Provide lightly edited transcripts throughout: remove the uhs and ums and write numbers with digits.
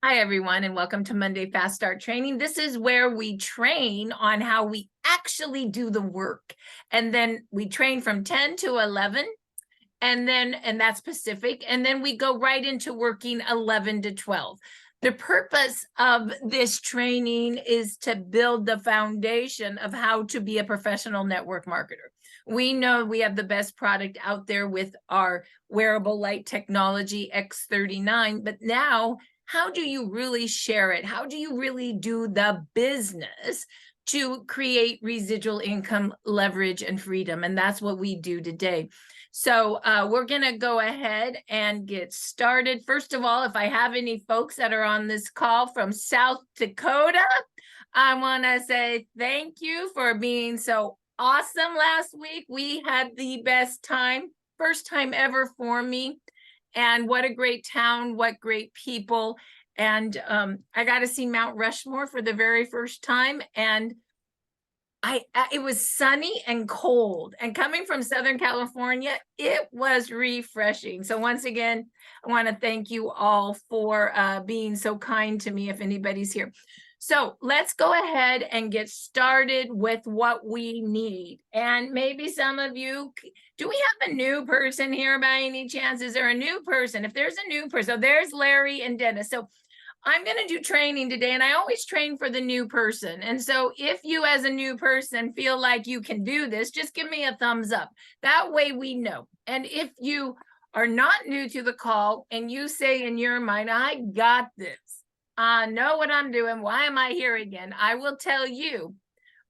Hi, everyone, and welcome to Monday Fast Start Training. This is where we train on how we actually do the work. And then we train from 10 to 11, and that's Pacific. And then we go right into working 11 to 12. The purpose of this training is to build the foundation of how to be a professional network marketer. We know we have the best product out there with our wearable light technology X39, but now how do you really share it? How do you really do the business to create residual income, leverage, and freedom? And that's what we do today. So we're going to go ahead and get started. First of all, if I have any folks that are on this call from South Dakota, I want to say thank you for being so awesome last week. We had the best time, first time ever for me. And what a great town, what great people. And I got to see Mount Rushmore for the very first time. And it was sunny and cold. And coming from Southern California, it was refreshing. So once again, I want to thank you all for being so kind to me if anybody's here. So let's go ahead and get started with what we need. And maybe some of you, do we have a new person here by any chance? Is there a new person? If there's a new person, so there's Larry and Dennis. So I'm going to do training today, and I always train for the new person. And so if you as a new person feel like you can do this, just give me a thumbs up. That way we know. And if you are not new to the call and you say in your mind, I got this, I know what I'm doing, why am I here again? I will tell you,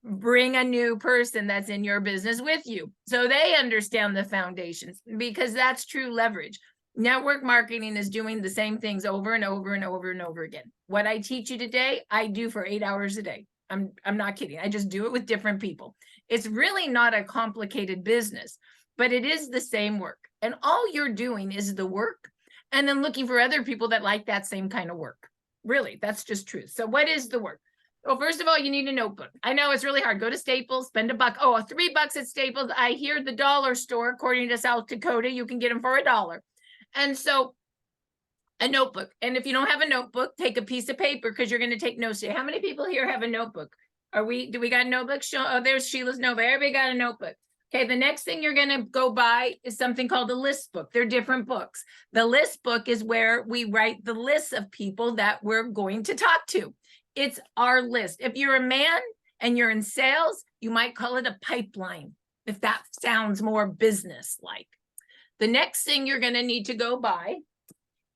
bring a new person that's in your business with you so they understand the foundations, because that's true leverage. Network marketing is doing the same things over and over and over and over again. What I teach you today, I do for 8 hours a day. I'm not kidding. I just do it with different people. It's really not a complicated business, but it is the same work. And all you're doing is the work and then looking for other people that like that same kind of work. Really, that's just truth. So what is the work? Well, first of all, you need a notebook. I know it's really hard. Go to Staples, spend $1. Oh, $3 at Staples. I hear the dollar store, according to South Dakota, you can get them for $1. And so a notebook. And if you don't have a notebook, take a piece of paper because you're going to take notes today. How many people here have a notebook? Do we got notebooks? Oh, there's Sheila's notebook. Everybody got a notebook. Okay, the next thing you're going to go buy is something called a list book. They're different books. The list book is where we write the lists of people that we're going to talk to. It's our list. If you're a man and you're in sales, you might call it a pipeline, if that sounds more business-like. The next thing you're going to need to go buy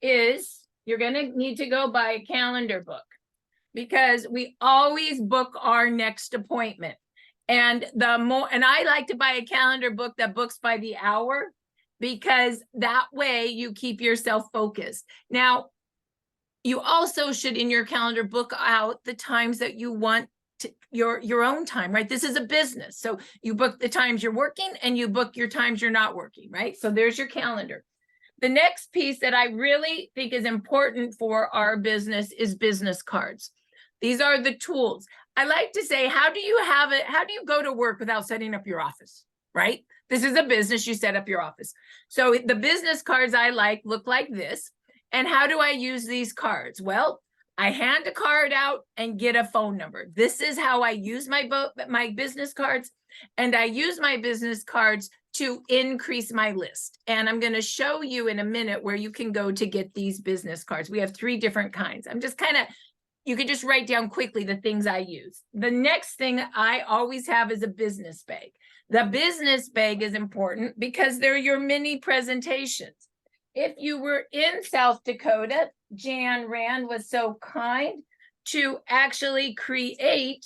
is you're going to need to go buy a calendar book, because we always book our next appointment. And I like to buy a calendar book that books by the hour, because that way you keep yourself focused. Now, you also should in your calendar book out the times that you want your own time, right? This is a business. So you book the times you're working and you book your times you're not working, right? So there's your calendar. The next piece that I really think is important for our business is business cards. These are the tools. I like to say, how do you go to work without setting up your office, right? This is a business, you set up your office. So the business cards I like look like this. And how do I use these cards? Well, I hand a card out and get a phone number. This is how I use my business cards. And I use my business cards to increase my list. And I'm going to show you in a minute where you can go to get these business cards. We have 3 different kinds. You can just write down quickly the things I use. The next thing I always have is a business bag. The business bag is important because they're your mini presentations. If you were in South Dakota, Jan Rand was so kind to actually create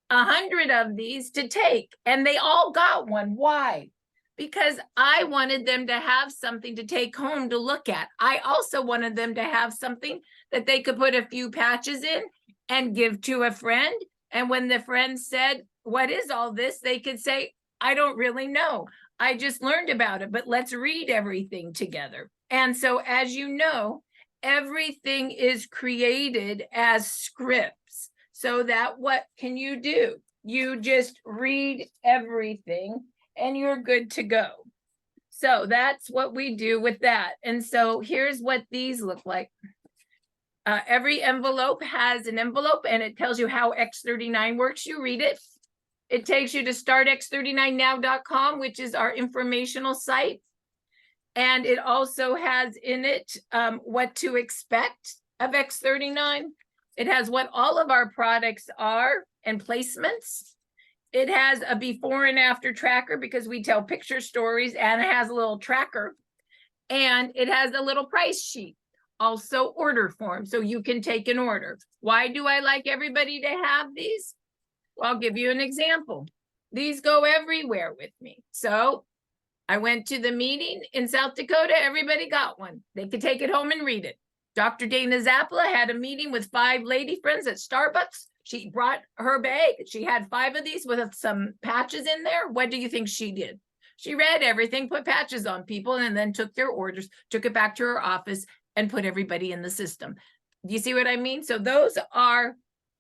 100 of these to take, and they all got one. Why? Because I wanted them to have something to take home to look at. I also wanted them to have something that they could put a few patches in and give to a friend. And when the friend said, what is all this? They could say, I don't really know. I just learned about it, but let's read everything together. And so, as you know, everything is created as scripts, so that what can you do? You just read everything and you're good to go. So that's what we do with that. And so here's what these look like. Every envelope has an envelope and it tells you how X39 works. You read it. It takes you to startx39now.com, which is our informational site. And it also has in it what to expect of X39. It has what all of our products are and placements. It has a before and after tracker because we tell picture stories, and it has a little tracker. And it has a little price sheet, also order form, so you can take an order. Why do I like everybody to have these? Well, I'll give you an example. These go everywhere with me. So I went to the meeting in South Dakota, everybody got one. They could take it home and read it. Dr. Dana Zappala had a meeting with 5 lady friends at Starbucks. She brought her bag. She had 5 of these with some patches in there. What do you think she did? She read everything, put patches on people, and then took their orders, took it back to her office, and put everybody in the system. Do you see what I mean? So those are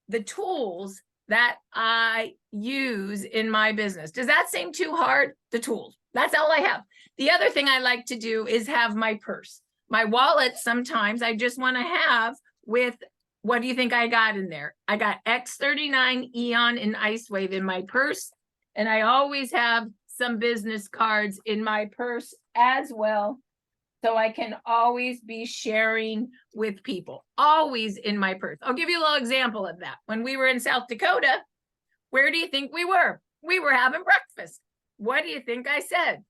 the tools that I use in my business. Does that seem too hard? The tools. That's all I have. The other thing I like to do is have my purse. My wallet, sometimes I just want to have with, what do you think I got in there? I got X39 Eon and Ice Wave in my purse. And I always have some business cards in my purse as well. So I can always be sharing with people, always in my purse. I'll give you a little example of that. When we were in South Dakota, where do you think we were? We were having breakfast. What do you think I said?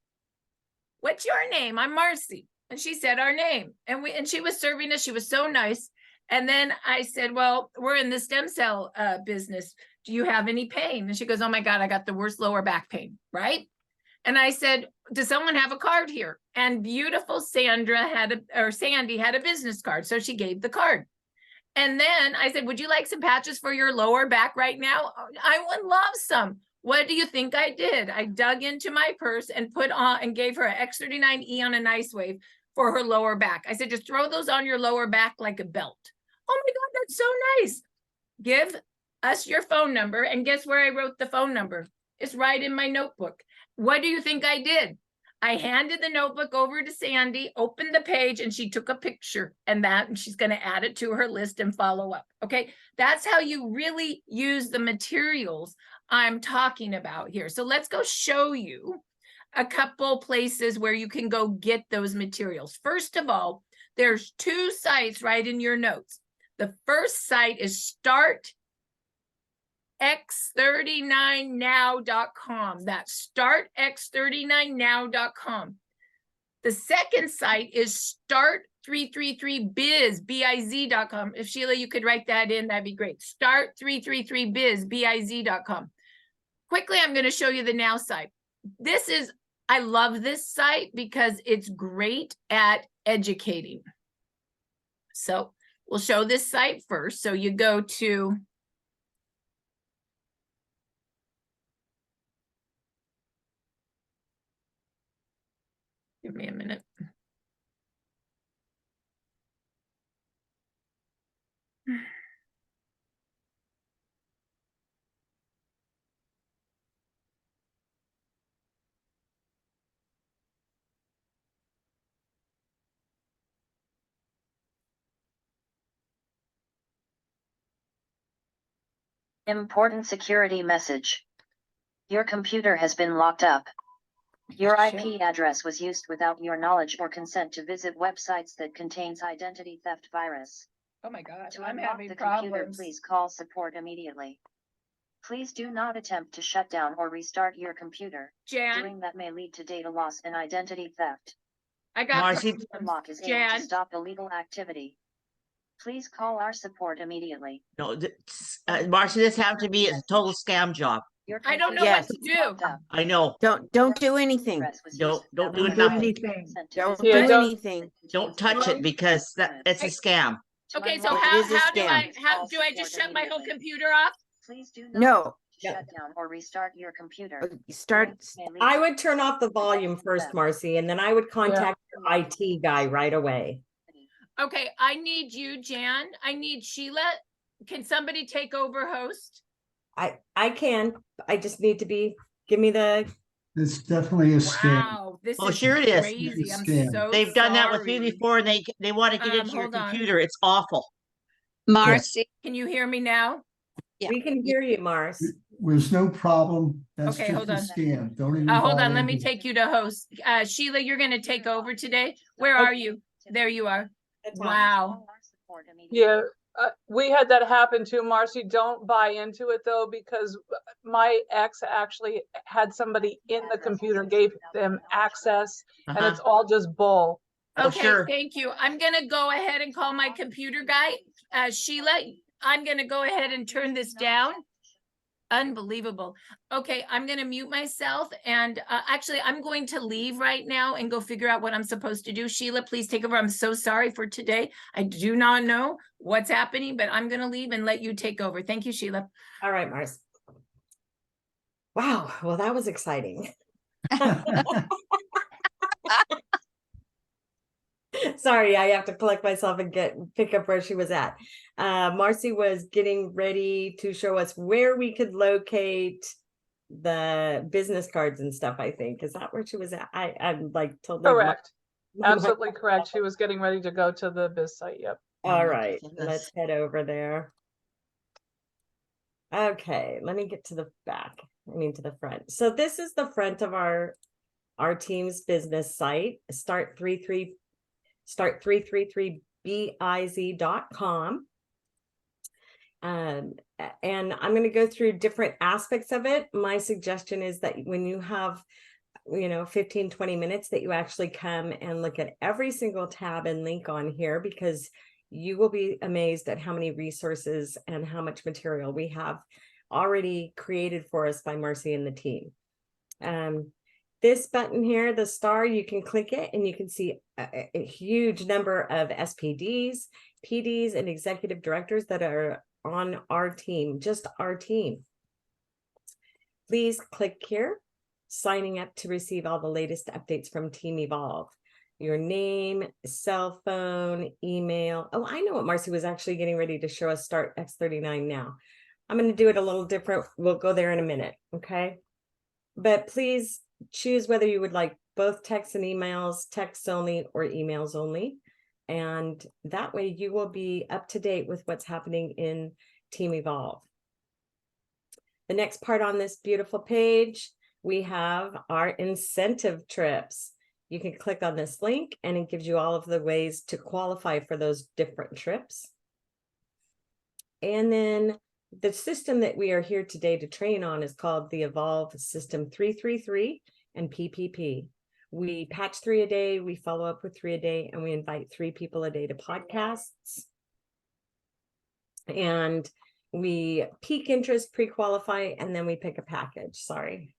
What's your name? I'm Marci. And she said our name. And she was serving us. She was so nice. And then I said, well, we're in the stem cell business. Do you have any pain? And she goes, oh my God, I got the worst lower back pain, right? And I said, does someone have a card here? And beautiful Sandy had a business card. So she gave the card. And then I said, would you like some patches for your lower back right now? I would love some. What do you think I did? I dug into my purse and put on and gave her an X39 Eon and Ice Wave for her lower back. I said, just throw those on your lower back like a belt. Oh my God, that's so nice. Give us your phone number. And guess where I wrote the phone number? It's right in my notebook. What do you think I did? I handed the notebook over to Sandy, opened the page, and she took a picture and she's going to add it to her list and follow up. Okay. That's how you really use the materials I'm talking about here. So let's go show you a couple places where you can go get those materials. First of all, there's 2 sites right in your notes. The first site is startx39now.com. That's startx39now.com. The second site is start333biz.com. If Sheila, you could write that in, that'd be great. Start333biz.com. Quickly, I'm going to show you the now site. I love this site because it's great at educating. So we'll show this site first. So you go to give me a minute. Important security message. Your computer has been locked up. Your IP address was used without your knowledge or consent to visit websites that contains identity theft virus. Oh my God, To I'm unlock having the problems. computer, please call support immediately. Please do not attempt to shut down or restart your computer. Jan, Doing that may lead to data loss and identity theft. I got Marci, problems. Unlock is aimed Jan, to stop illegal activity. Please call our support immediately. no, Marci, this has to be a total scam job. Your I don't know computer what Yes. to is do. locked up. I know. Don't do anything. Address was Don't- used don't without do your nothing. consent to Don't visit do Yeah, don't- anything. Don't touch it because it's a scam. Okay, so unlock It how is a do scam. do I just shut my whole immediately. computer off? Please do not No. shut down or restart your computer. Start. I would turn off the volume first, Marci, and then I would contact your IT guy right away. Okay, I need you, Jan. I need Sheila. Can somebody take over host? I can. I just need to give me the. It's definitely a scam. Wow, this Oh, is sure it is. crazy. I'm Scam. so They've done that with me sorry. before, and they want to get into your Hold on. computer. It's awful. Marcy, Can you hear me now? Yeah. We can hear you, Mars. There's no problem. That's Okay, just hold a on. scam. Don't even. Hold buy on, let me into it. take you to host. Sheila, you're gonna take over today. Where are you? There you are. Wow. Yeah, we had that happen too, Marcy. Don't buy into it though, because my ex actually had somebody in the computer, gave them access, and it's all just bull. Oh, Okay, sure. thank you. I'm gonna go ahead and call my computer guy. Sheila, I'm gonna go ahead and turn this down. Unbelievable. Okay, I'm gonna mute myself and actually I'm going to leave right now and go figure out what I'm supposed to do. Sheila, please take over. I'm so sorry for today. I do not know what's happening, but I'm gonna leave and let you take over. Thank you, Sheila. All right, Mars. Wow, well, that was exciting. Sorry, I have to collect myself and pick up where she was at. Marcy was getting ready to show us where we could locate the business cards and stuff, I think. Is that where she was at? I'm like totally Correct. Absolutely correct. She was getting ready to go to the biz site. Yep. All right, let's head over there. Okay, let me get to the back. I mean to the front. So this is the front of our team's business site. Start333biz.com. And I'm going to go through different aspects of it. My suggestion is that when you have 15-20 minutes, that you actually come and look at every single tab and link on here, because you will be amazed at how many resources and how much material we have already created for us by Marci and the team. This button here, the star, you can click it and you can see a huge number of SPDs, PDs, and executive directors that are on our team, just our team. Please click here, signing up to receive all the latest updates from Team Evolve. Your name, cell phone, email. Oh, I know what Marci was actually getting ready to show us. Start X39 now. I'm going to do it a little different. We'll go there in a minute, okay? But please choose whether you would like both texts and emails, texts only or emails only. And that way you will be up to date with what's happening in Team Evolve. The next part on this beautiful page, we have our incentive trips. You can click on this link and it gives you all of the ways to qualify for those different trips. And then the system that we are here today to train on is called the Evolve System 333 and PPP. We patch 3 a day, we follow up with 3 a day, and we invite 3 people a day to podcasts. And we peak interest, pre-qualify, and then we pick a package. Sorry.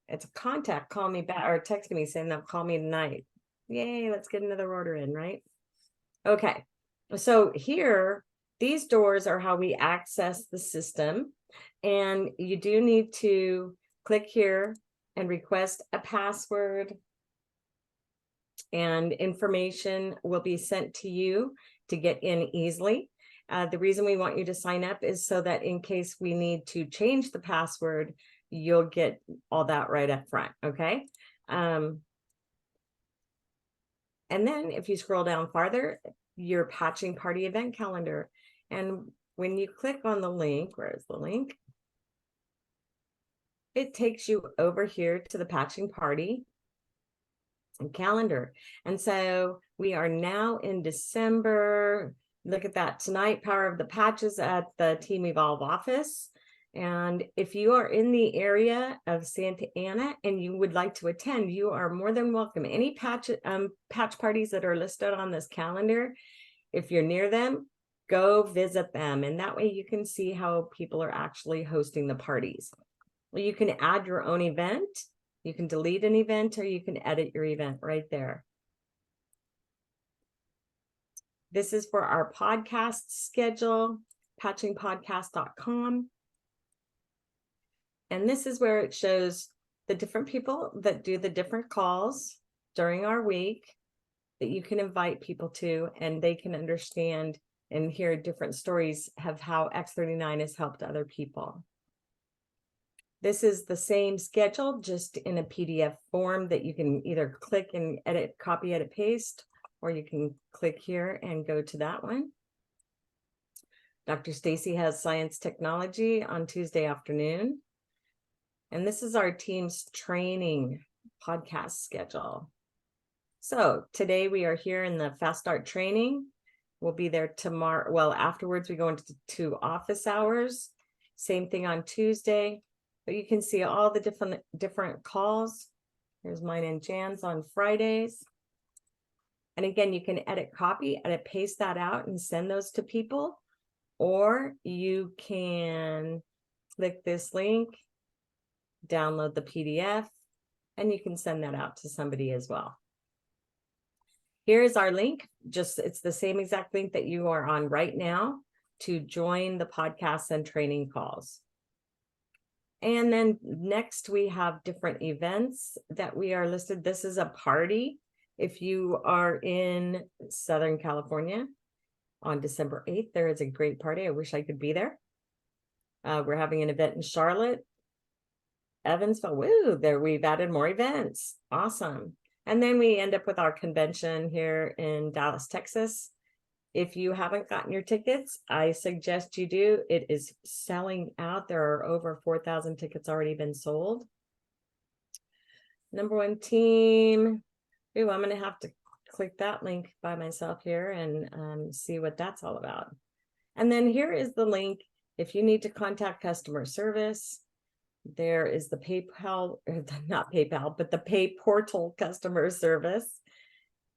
It's a contact, call me back or text me saying they'll call me tonight. Yay, let's get another order in, right? Okay, so here, these doors are how we access the system. And you do need to click here and request a password. And information will be sent to you to get in easily. The reason we want you to sign up is so that in case we need to change the password, you'll get all that right up front, okay? And then if you scroll down farther, your patching party event calendar. And when you click on the link, where's the link? It takes you over here to the patching party and calendar. And so we are now in December. Look at that tonight, Power of the Patches at the Team Evolve office. And if you are in the area of Santa Ana and you would like to attend, you are more than welcome. Any patch parties that are listed on this calendar, if you're near them, go visit them. And that way you can see how people are actually hosting the parties. Well, you can add your own event, you can delete an event, or you can edit your event right there. This is for our podcast schedule, patchingpodcast.com. And this is where it shows the different people that do the different calls during our week that you can invite people to, and they can understand and hear different stories of how X39 has helped other people. This is the same schedule, just in a PDF form that you can either click and edit, copy, edit, paste, or you can click here and go to that one. Dr. Stacy has science technology on Tuesday afternoon. And this is our team's training podcast schedule. So today we are here in the Fast Start training. We'll be there tomorrow. Well, afterwards we go into office hours. Same thing on Tuesday, but you can see all the different calls. Here's mine and Jan's on Fridays. And again, you can edit copy, edit, paste that out and send those to people. Or you can click this link, download the PDF, and you can send that out to somebody as well. Here's our link. It's the same exact link that you are on right now to join the podcasts and training calls. And then next we have different events that we are listed. This is a party. If you are in Southern California on December 8th, there is a great party. I wish I could be there. We're having an event in Charlotte, Evansville. Woo, there we've added more events. Awesome. And then we end up with our convention here in Dallas, Texas. If you haven't gotten your tickets, I suggest you do. It is selling out. There are over 4,000 tickets already been sold. Number one team. Ooh, I'm going to have to click that link by myself here and see what that's all about. And then here is the link. If you need to contact customer service, there is the PayPal, not PayPal, but the Pay Portal customer service.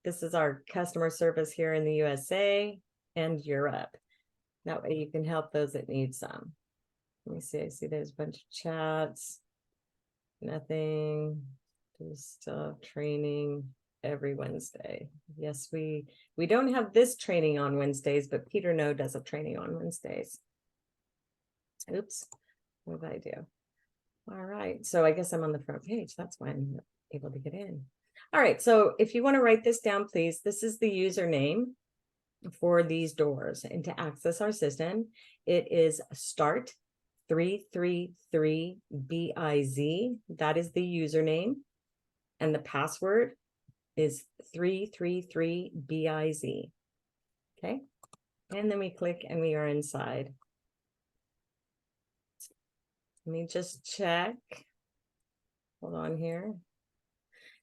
This is our customer service here in the USA and Europe. That way you can help those that need some. Let me see. I see there's a bunch of chats. Nothing. Just training every Wednesday. Yes, we don't have this training on Wednesdays, but Peter No does a training on Wednesdays. Oops. What did I do? All right. So I guess I'm on the front page. That's why I'm able to get in. All right, so if you want to write this down, please, this is the username for these doors. And to access our system, it is start 333BIZ. That is the username. And the password is 333BIZ. Okay. And then we click and we are inside. Let me just check. Hold on here.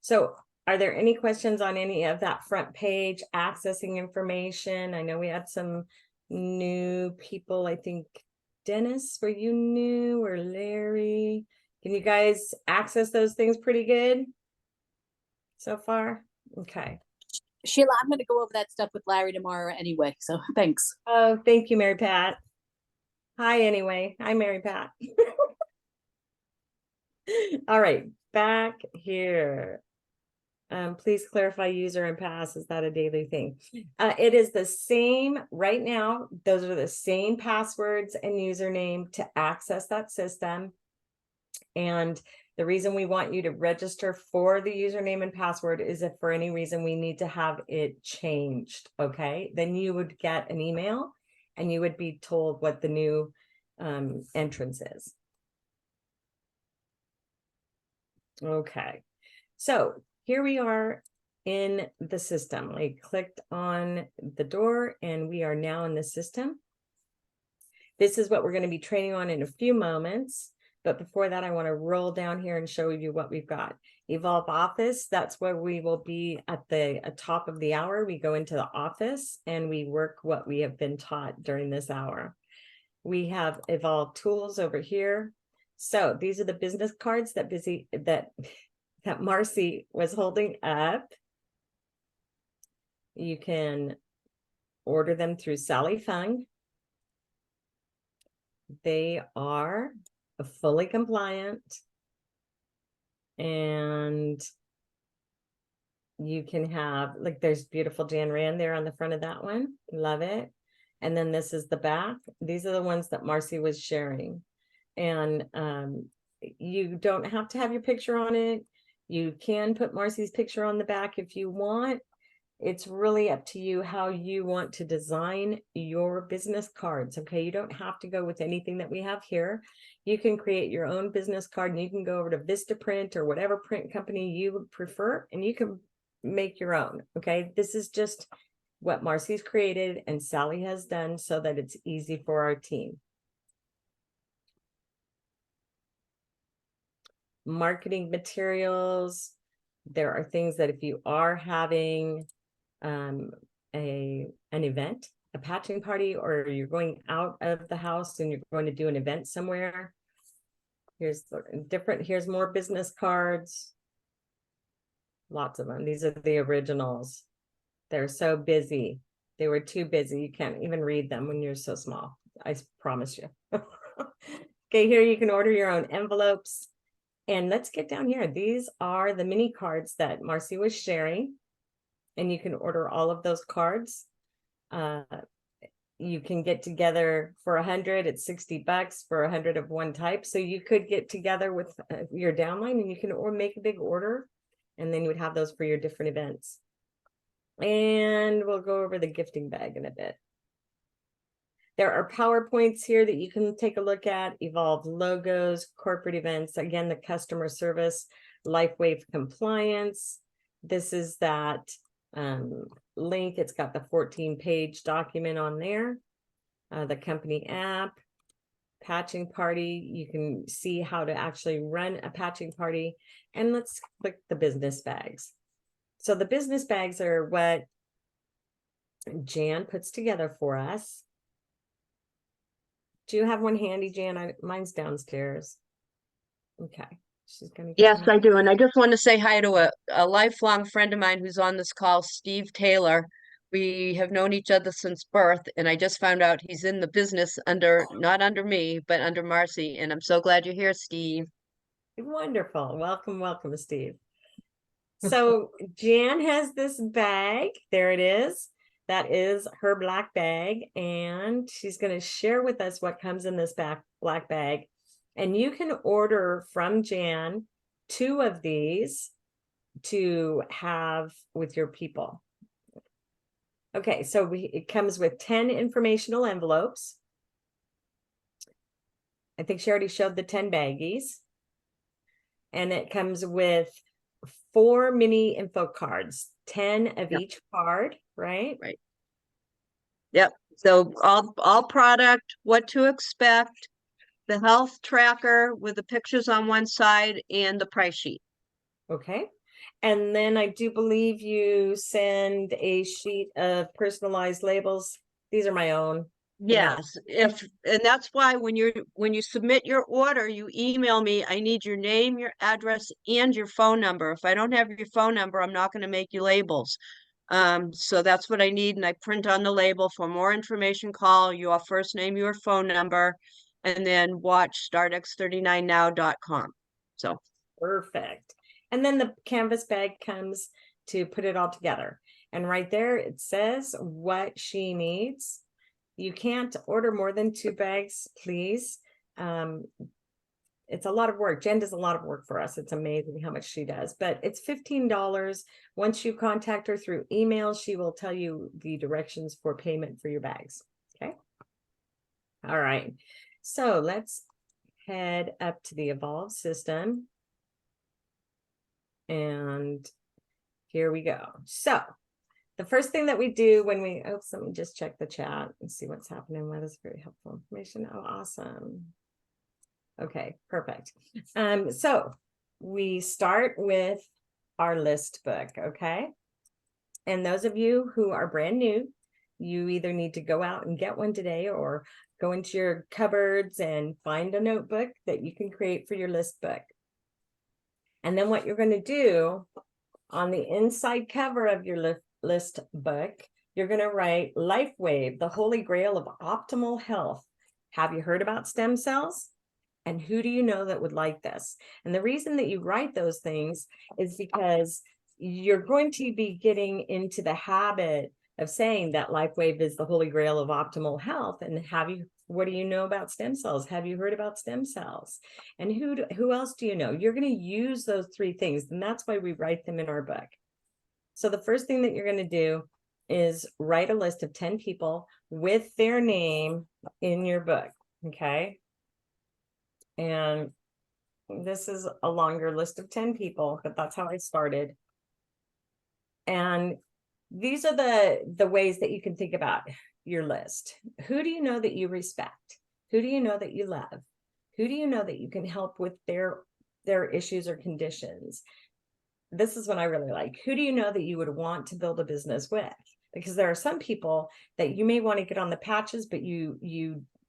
So are there any questions on any of that front page, accessing information? I know we had some new people. I think, Dennis, were you new, or Larry? Can you guys access those things pretty good so far? Okay. Sheila, I'm going to go over that stuff with Larry tomorrow anyway. So thanks. Oh, thank you, Mary Pat. Hi, anyway. Hi, Mary Pat. All right, back here. Please clarify user and pass. Is that a daily thing? It is the same right now. Those are the same passwords and username to access that system. And the reason we want you to register for the username and password is if for any reason we need to have it changed. Okay, then you would get an email and you would be told what the new entrance is. Okay, so here we are in the system. I clicked on the door and we are now in the system. This is what we're going to be training on in a few moments. But before that, I want to roll down here and show you what we've got. Evolve Office, that's where we will be at the top of the hour. We go into the office and we work what we have been taught during this hour. We have Evolve Tools over here. So these are the business cards that Marci was holding up. You can order them through Sally Fung. They are fully compliant. And you can have, like, there's beautiful Jan Rand there on the front of that one. Love it. And then this is the back. These are the ones that Marci was sharing. And you don't have to have your picture on it. You can put Marci's picture on the back if you want. It's really up to you how you want to design your business cards. Okay, you don't have to go with anything that we have here. You can create your own business card and you can go over to Vistaprint or whatever print company you would prefer, and you can make your own. Okay, this is just what Marci's created and Sally has done so that it's easy for our team. Marketing materials. There are things that if you are having an event, a patching party, or you're going out of the house and you're going to do an event somewhere, here's here's more business cards. Lots of them. These are the originals. They're so busy. They were too busy. You can't even read them when you're so small. I promise you. Okay, here you can order your own envelopes. And let's get down here. These are the mini cards that Marci was sharing. And you can order all of those cards. You can get together for 100, it's $60 for 100 of one type. So you could get together with your downline and you can make a big order. And then you would have those for your different events. And we'll go over the gifting bag in a bit. There are PowerPoints here that you can take a look at, evolved logos, corporate events, again, the customer service, LifeWave compliance. This is that link. It's got the 14-page document on there, the company app, patching party. You can see how to actually run a patching party. And let's click the business bags. So the business bags are what Jan puts together for us. Do you have one handy, Jan? Mine's downstairs. Okay. She's gonna get Yes, one. I do. And I just want to say hi to a lifelong friend of mine who's on this call, Steve Taylor. We have known each other since birth, and I just found out he's in the business not under me, but under Marci. And I'm so glad you're here, Steve. Wonderful. Welcome, welcome, Steve. So Jan has this bag. There it is. That is her black bag. And she's going to share with us what comes in this black bag. And you can order from Jan 2 of these to have with your people. Okay, so it comes with 10 informational envelopes. I think she already showed the 10 baggies. And it comes with 4 mini info cards, 10 of Yep. each card, right? Right. Yep. So all product, what to expect, the health tracker with the pictures on one side and the price sheet. Okay. And then I do believe you send a sheet of personalized labels. These are my own. Yes, and that's why when you submit your order, you email me. I need your name, your address, and your phone number. If I don't have your phone number, I'm not going to make you labels. So that's what I need, and I print on the label. For more information, call your first name, your phone number, and then watch startx39now.com. So Perfect. And then the canvas bag comes to put it all together. And right there, it says what she needs. You can't order more than 2 bags, please. It's a lot of work. Jen does a lot of work for us. It's amazing how much she does, but it's $15. Once you contact her through email, she will tell you the directions for payment for your bags. Okay. All right. So let's head up to the Evolve system. And here we go. So the first thing that we do when we, oops, let me just check the chat and see what's happening. That is very helpful information. Oh, awesome. Okay, perfect. So we start with our list book, okay? And those of you who are brand new, you either need to go out and get one today or go into your cupboards and find a notebook that you can create for your list book. And then what you're going to do on the inside cover of your list book, you're going to write LifeWave, the holy grail of optimal health. Have you heard about stem cells? And who do you know that would like this? And the reason that you write those things is because you're going to be getting into the habit of saying that LifeWave is the holy grail of optimal health. And what do you know about stem cells? Have you heard about stem cells? And who else do you know? You're going to use those 3 things. And that's why we write them in our book. So the first thing that you're going to do is write a list of 10 people with their name in your book. Okay. And this is a longer list of 10 people, but that's how I started. And these are the ways that you can think about your list. Who do you know that you respect? Who do you know that you love? Who do you know that you can help with their issues or conditions? This is what I really like. Who do you know that you would want to build a business with? Because there are some people that you may want to get on the patches, but you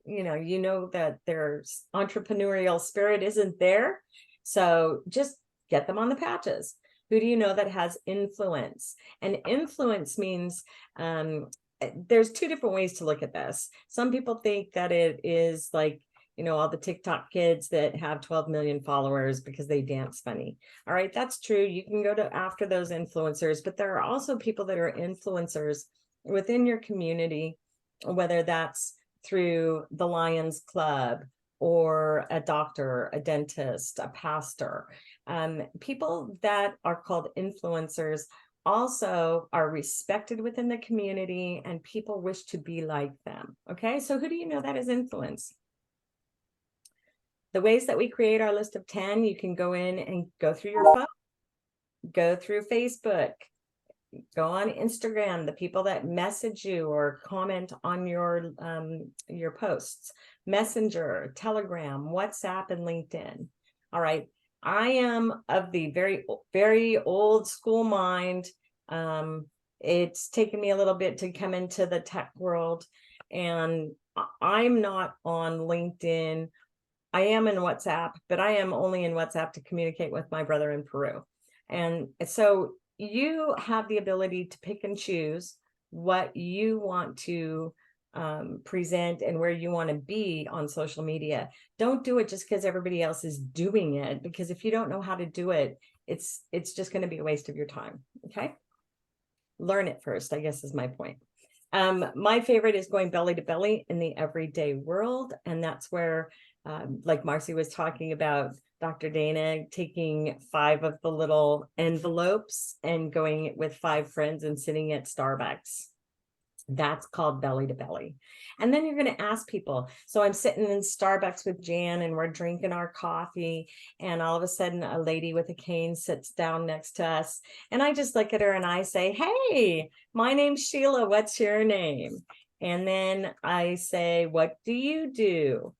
know that their entrepreneurial spirit isn't there. So just get them on the patches. Who do you know that has influence? And influence means there's two different ways to look at this. Some people think that it is like, all the TikTok kids that have 12 million followers because they dance funny. All right, that's true. You can go after those influencers, but there are also people that are influencers within your community, whether that's through the Lions Club or a doctor, a dentist, a pastor. People that are called influencers also are respected within the community and people wish to be like them. Okay, so who do you know that is influence? The ways that we create our list of 10, you can go in and go through your phone, go through Facebook, go on Instagram, the people that message you or comment on your posts, Messenger, Telegram, WhatsApp, and LinkedIn. All right. I am of the very, very old school mind. It's taken me a little bit to come into the tech world, and I'm not on LinkedIn. I am in WhatsApp, but I am only in WhatsApp to communicate with my brother in Peru. And so you have the ability to pick and choose what you want to present and where you want to be on social media. Don't do it just because everybody else is doing it, because if you don't know how to do it, it's just going to be a waste of your time. Okay. Learn it first, I guess, is my point. My favorite is going belly to belly in the everyday world. And that's where, like Marci was talking about, Dr. Dana taking 5 of the little envelopes and going with 5 friends and sitting at Starbucks. That's called belly to belly. And then you're going to ask people. So I'm sitting in Starbucks with Jan and we're drinking our coffee. And all of a sudden a lady with a cane sits down next to us. And I just look at her and I say, "Hey, my name's Sheila. What's your name?" And then I say, "What do you do?"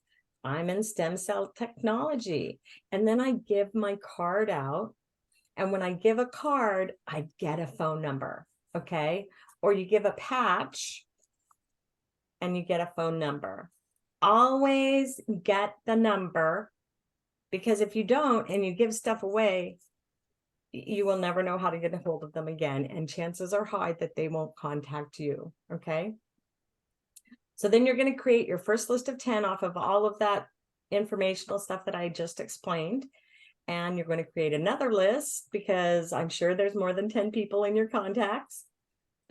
"I'm in stem cell technology." And then I give my card out. And when I give a card, I get a phone number. Okay. Or you give a patch and you get a phone number. Always get the number, because if you don't and you give stuff away, you will never know how to get a hold of them again. And chances are high that they won't contact you. Okay. So then you're going to create your first list of 10 off of all of that informational stuff that I just explained. And you're going to create another list, because I'm sure there's more than 10 people in your contacts.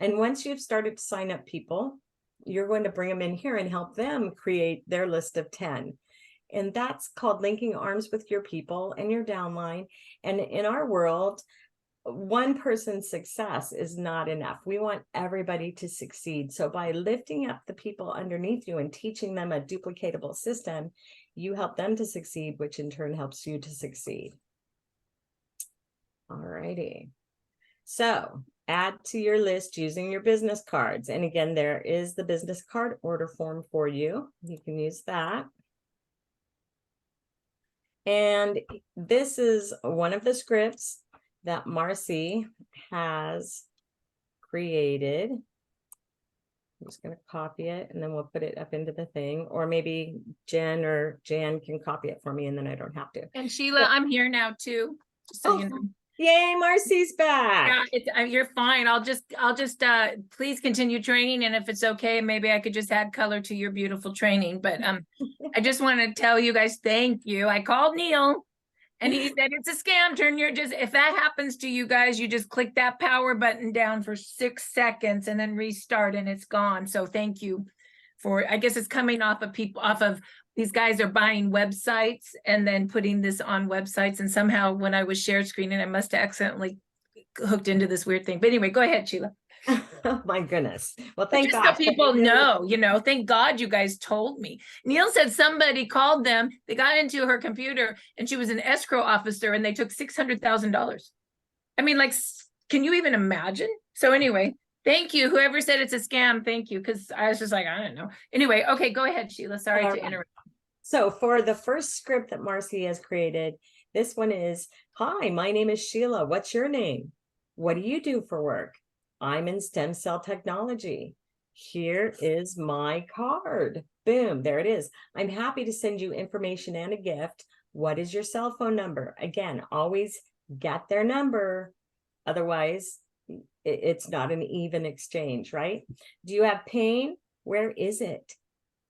And once you've started to sign up people, you're going to bring them in here and help them create their list of 10. And that's called linking arms with your people and your downline. And in our world, one person's success is not enough. We want everybody to succeed. So by lifting up the people underneath you and teaching them a duplicatable system, you help them to succeed, which in turn helps you to succeed. All righty. So add to your list using your business cards. And again, there is the business card order form for you. You can use that. And this is one of the scripts that Marci has created. I'm just going to copy it and then we'll put it up into the thing. Or maybe Jen can copy it for me and then I don't have to. And Sheila, I'm here now too, just so you know. Yay, Marci's back. Yeah, you're fine. I'll just please continue training, and if it's okay, maybe I could just add color to your beautiful training. But I just want to tell you guys thank you. I called Neil and he said it's a scam. If that happens to you guys, you just click that power button down for 6 seconds and then restart and it's gone. So thank you for, I guess it's coming off of these guys are buying websites and then putting this on websites. And somehow when I was share screening, I must have accidentally hooked into this weird thing. But anyway, go ahead, Sheila. Oh my goodness. Well, thank God. So people know, thank God you guys told me. Neil said somebody called them. They got into her computer and she was an escrow officer and they took $600,000. I mean, like can you even imagine? So anyway, thank you. Whoever said it's a scam, thank you. Cause I was just like, I don't know. Anyway, okay, go ahead, Sheila. Sorry All to right. interrupt. So for the first script that Marci has created, this one is, hi, my name is Sheila. What's your name? What do you do for work? I'm in stem cell technology. Here is my card. Boom, there it is. I'm happy to send you information and a gift. What is your cell phone number? Again, always get their number. Otherwise, it's not an even exchange, right? Do you have pain? Where is it?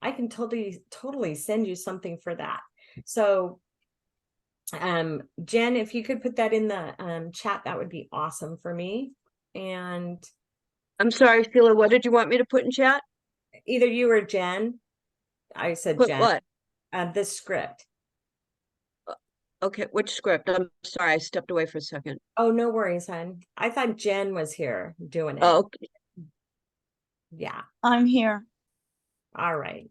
I can totally send you something for that. So Jen, if you could put that in the chat, that would be awesome for me. And I'm sorry, Sheila, what did you want me to put in chat? either you or Jen, I said Put Jen, what? this script. Okay, which script? I'm sorry, I stepped away for a second. Oh, no worries, hon. I thought Jen was here doing it. Oh, okay. Yeah. I'm here. All right.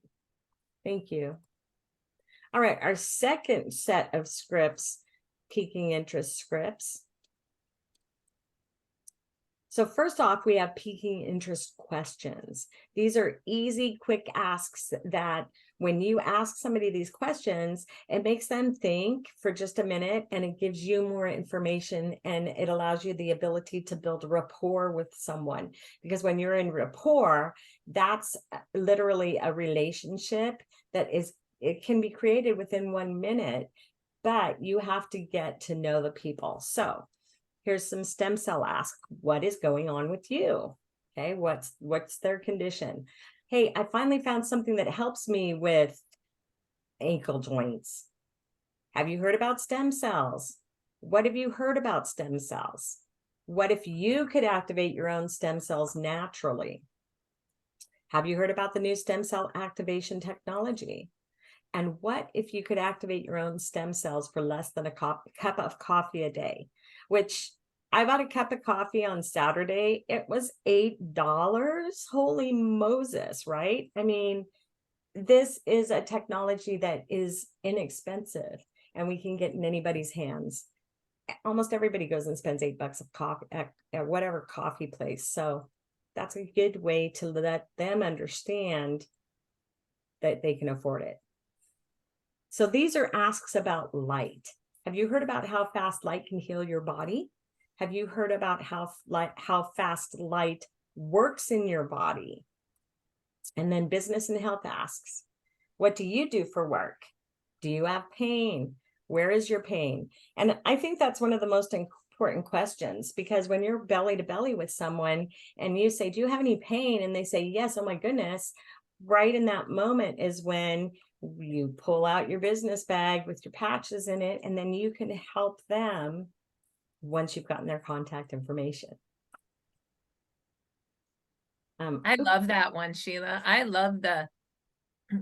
Thank you. All right. Our second set of scripts, piquing interest scripts. So first off, we have piquing interest questions. These are easy, quick asks that when you ask somebody these questions, it makes them think for just a minute and it gives you more information and it allows you the ability to build rapport with someone. Because when you're in rapport, that's literally a relationship that it can be created within 1 minute, but you have to get to know the people. So here's some stem cell ask. What is going on with you? Okay, what's their condition? Hey, I finally found something that helps me with ankle joints. Have you heard about stem cells? What have you heard about stem cells? What if you could activate your own stem cells naturally? Have you heard about the new stem cell activation technology? And what if you could activate your own stem cells for less than a cup of coffee a day? Which I bought a cup of coffee on Saturday. It was $8. Holy Moses, right? I mean, this is a technology that is inexpensive and we can get in anybody's hands. Almost everybody goes and spends $8 of coffee at whatever coffee place. So that's a good way to let them understand that they can afford it. So these are asks about light. Have you heard about how fast light can heal your body? Have you heard about how fast light works in your body? And then business and health asks, what do you do for work? Do you have pain? Where is your pain? And I think that's one of the most important questions, because when you're belly to belly with someone and you say, do you have any pain? And they say, yes, oh my goodness. Right in that moment is when you pull out your business bag with your patches in it, and then you can help them once you've gotten their contact information. I love that one, Sheila. I love the,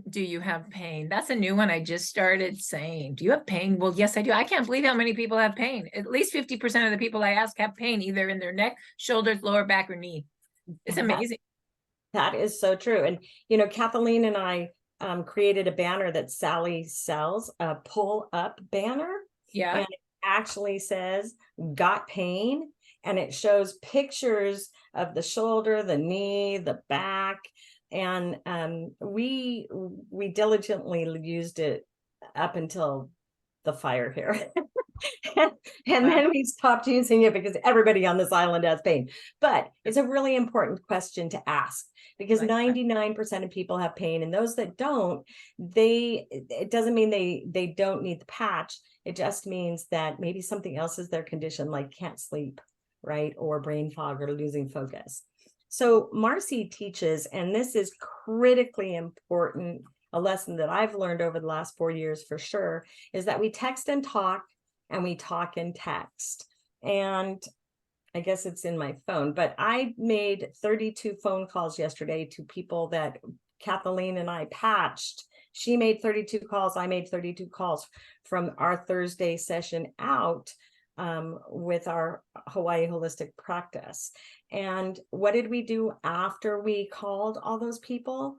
do you have pain? That's a new one I just started saying. Do you have pain? Well, yes, I do. I can't believe how many people have pain. At least 50% of the people I ask have pain, either in their neck, shoulders, lower back, or knee. It's amazing. That is so true. And, you know, Kathleen and I created a banner that Sally sells, a pull up banner. Yeah. And it actually says, got pain? And it shows pictures of the shoulder, the knee, the back. And we diligently used it up until the fire here. And then we stopped using it because everybody on this island has pain. But it's a really important question to ask, because 99% of people have pain, and those that don't, it doesn't mean they don't need the patch. It just means that maybe something else is their condition, like can't sleep, right? Or brain fog or losing focus. So Marci teaches, and this is critically important, a lesson that I've learned over the last 4 years for sure, is that we text and talk, and we talk and text. And I guess it's in my phone, but I made 32 phone calls yesterday to people that Kathleen and I patched. She made 32 calls. I made 32 calls from our Thursday session out with our Hawaii holistic practice. And what did we do after we called all those people?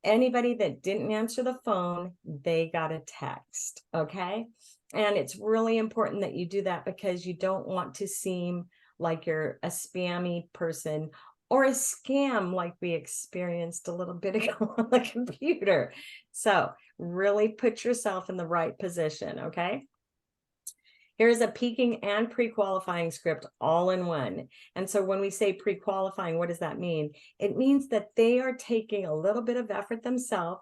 Anybody that didn't answer the phone, they got a text. Okay. And it's really important that you do that, because you don't want to seem like you're a spammy person or a scam like we experienced a little bit ago on the computer. So really put yourself in the right position, okay? Here's a peaking and pre-qualifying script all in one. And so when we say pre-qualifying, what does that mean? It means that they are taking a little bit of effort themselves,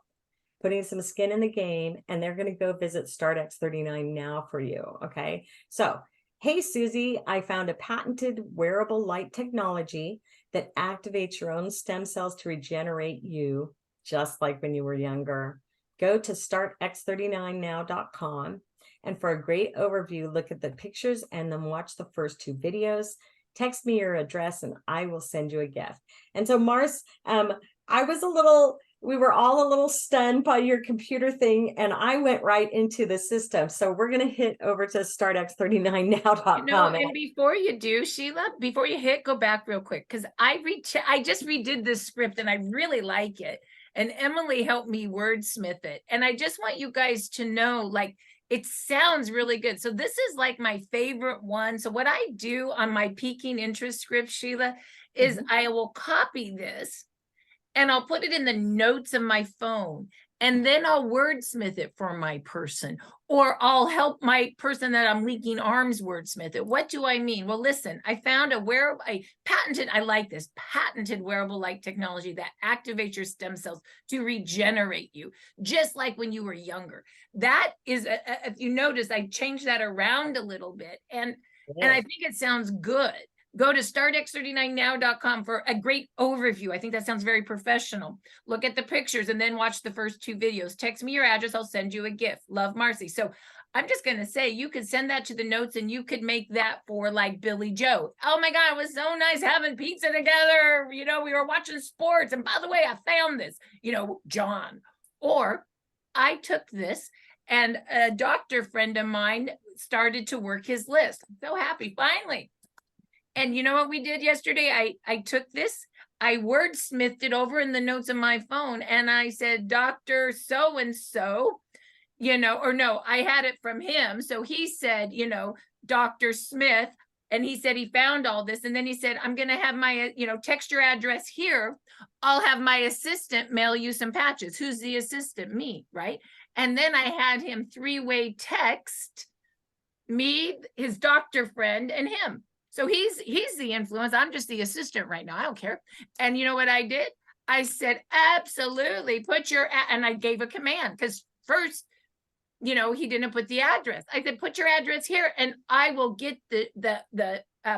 putting some skin in the game, and they're going to go visit StartX39 now for you. Okay. So, hey, Susie, I found a patented wearable light technology that activates your own stem cells to regenerate you, just like when you were younger. Go to startx39now.com. And for a great overview, look at the pictures and then watch the first 2 videos. Text me your address and I will send you a gift. And so, Mars, we were all a little stunned by your computer thing, and I went right into the system. So we're going to hit over to startx39now.com. You know, and before you do, Sheila, before you hit, go back real quick, because I just redid this script and I really like it. And Emily helped me wordsmith it. And I just want you guys to know, like, it sounds really good. So this is like my favorite one. So what I do on my peaking interest script, Sheila, is I will copy this and I'll put it in the notes of my phone, and then I'll wordsmith it for my person, or I'll help my person that I'm linking arms wordsmith it. What do I mean? Well, listen, I found a patented wearable light technology that activates your stem cells to regenerate you, just like when you were younger. That is, if you notice, I changed that around a little bit, and I think it sounds good. Go to startx39now.com for a great overview. I think that sounds very professional. Look at the pictures and then watch the first 2 videos. Text me your address. I'll send you a gift. Love, Marci. So I'm just going to say, you could send that to the notes and you could make that for like Billy Joe. Oh my God, it was so nice having pizza together. You know, we were watching sports. And by the way, I found this, you know, John. Or I took this and a doctor friend of mine started to work his list. I'm so happy, finally. And you know what we did yesterday? I took this, I wordsmithed it over in the notes of my phone, and I said, Dr. So-and-so, you know, or no, I had it from him. So he said, you know, Dr. Smith, and he said he found all this. And then he said, I'm going to have my, you know, text your address here. I'll have my assistant mail you some patches. Who's the assistant? Me, right? And then I had him 3-way text me, his doctor friend, and him. So he's the influence. I'm just the assistant right now. I don't care. And you know what I did? I said, absolutely, put your, and I gave a command, because first, you know, he didn't put the address. I said, put your address here and I will get the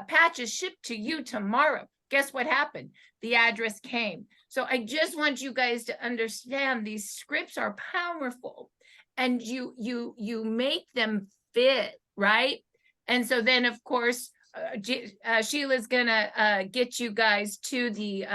patches shipped to you tomorrow. Guess what happened? The address came. So I just want you guys to understand these scripts are powerful, and you make them fit, right? And so then, of course, Sheila's gonna get you guys to the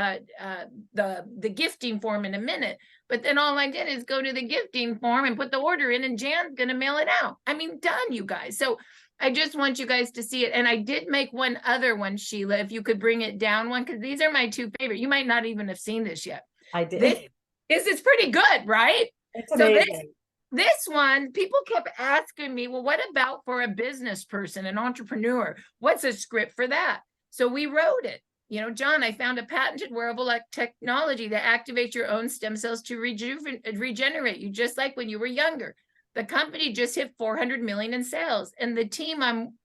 gifting form in a minute, but then all I did is go to the gifting form and put the order in, and Jan's gonna mail it out. I mean, done, you guys. So I just want you guys to see it. And I did make one other one, Sheila, if you could bring it down one, because these are my 2 favorite. You might not even have seen this yet. I did. It's pretty good, right? It's amazing. This one, people kept asking me, well, what about for a business person, an entrepreneur? What's a script for that? So we wrote it. You know, John, I found a patented wearable technology that activates your own stem cells to regenerate you, just like when you were younger. The company just hit 400 million in sales, and the team I'm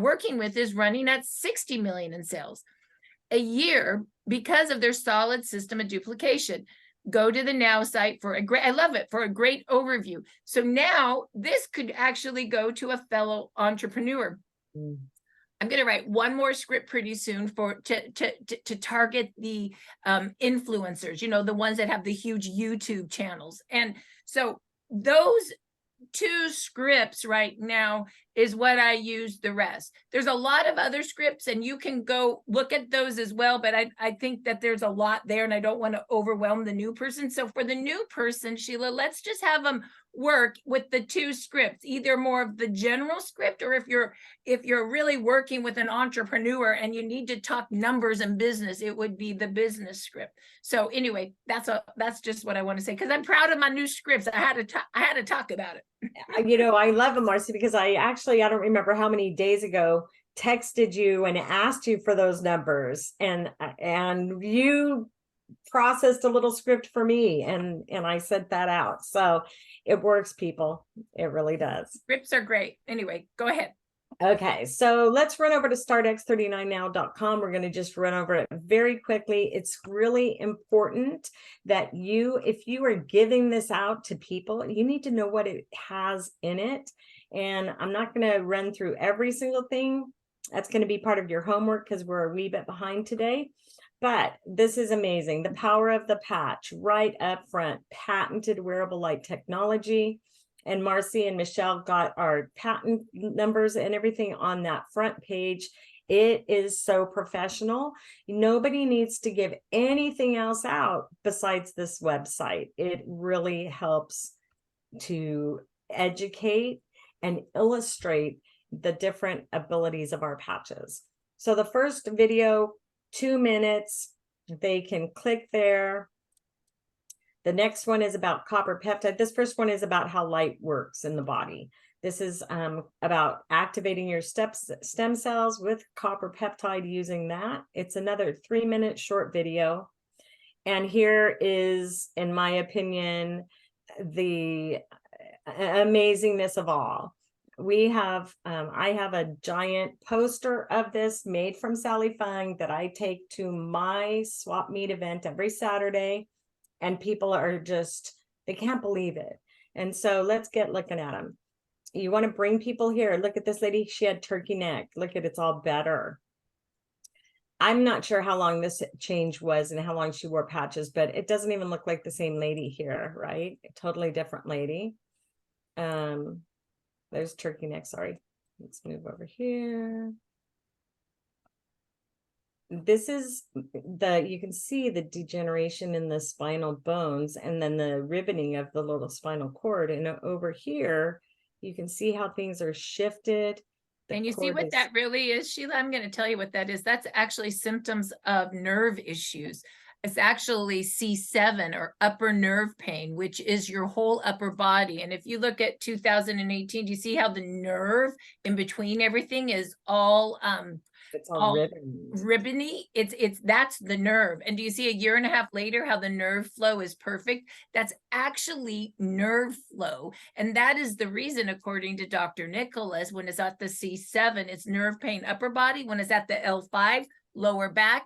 working with is running at 60 million in sales a year because of their solid system of duplication. Go to the Now site for a great, I love it, for a great overview. So now this could actually go to a fellow entrepreneur. I'm going to write one more script pretty soon to target the influencers, you know, the ones that have the huge YouTube channels. And so those 2 scripts right now is what I use the rest. There's a lot of other scripts and you can go look at those as well, but I think that there's a lot there and I don't want to overwhelm the new person. So for the new person, Sheila, let's just have them work with the 2 scripts, either more of the general script, or if you're really working with an entrepreneur and you need to talk numbers and business, it would be the business script. So anyway, that's just what I want to say, because I'm proud of my new scripts. I had to talk about it. You know, I love them, Marci, because I don't remember how many days ago texted you and asked you for those numbers, and you processed a little script for me, and I sent that out. So it works, people. It really does. Scripts are great. Anyway, go ahead. Okay, so let's run over to startx39now.com. We're going to just run over it very quickly. It's really important that if you are giving this out to people, you need to know what it has in it. And I'm not going to run through every single thing. That's going to be part of your homework because we're a wee bit behind today. But this is amazing. The power of the patch right up front, patented wearable light technology. And Marci and Michelle got our patent numbers and everything on that front page. It is so professional. Nobody needs to give anything else out besides this website. It really helps to educate and illustrate the different abilities of our patches. So the first video, 2 minutes, they can click there. The next one is about copper peptide. This first one is about how light works in the body. This is about activating your stem cells with copper peptide using that. It's another 3-minute short video. And here is, in my opinion, the amazingness of all. We have, I have a giant poster of this made from Sally Fung that I take to my swap meet event every Saturday. And people are just, they can't believe it. And so let's get looking at them. You want to bring people here. Look at this lady. She had turkey neck. Look at, it's all better. I'm not sure how long this change was and how long she wore patches, but it doesn't even look like the same lady here, right? A totally different lady. There's turkey neck, sorry. Let's move over here. This is you can see the degeneration in the spinal bones and then the ribboning of the little spinal cord. And over here, you can see how things are shifted. And you see what that really is, Sheila? I'm going to tell you what that is. That's actually symptoms of nerve issues. It's actually C7 or upper nerve pain, which is your whole upper body. And if you look at 2018, do you see how the nerve in between everything is all it's all ribbony? That's the nerve. And do you see a year and a half later how the nerve flow is perfect? That's actually nerve flow. And that is the reason, according to Dr. Nicholas, when it's at the C7, it's nerve pain upper body. When it's at the L5, lower back,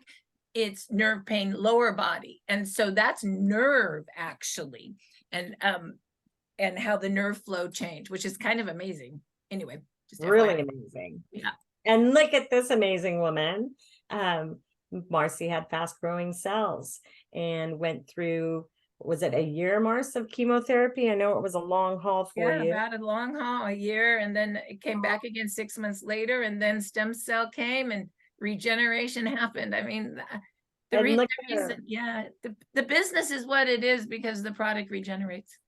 it's nerve pain lower body. And so that's nerve actually. And how the nerve flow changed, which is kind of amazing. Anyway, just really amazing. Yeah. And look at this amazing woman. Marci had fast growing cells and went through, was it a year, Marci, of chemotherapy? I know it was a long haul for you. Yeah, about a long haul, a year. And then it came back again 6 months later, and then stem cell came and regeneration happened. I mean, the reason, yeah, the business is what it is because the product regenerates.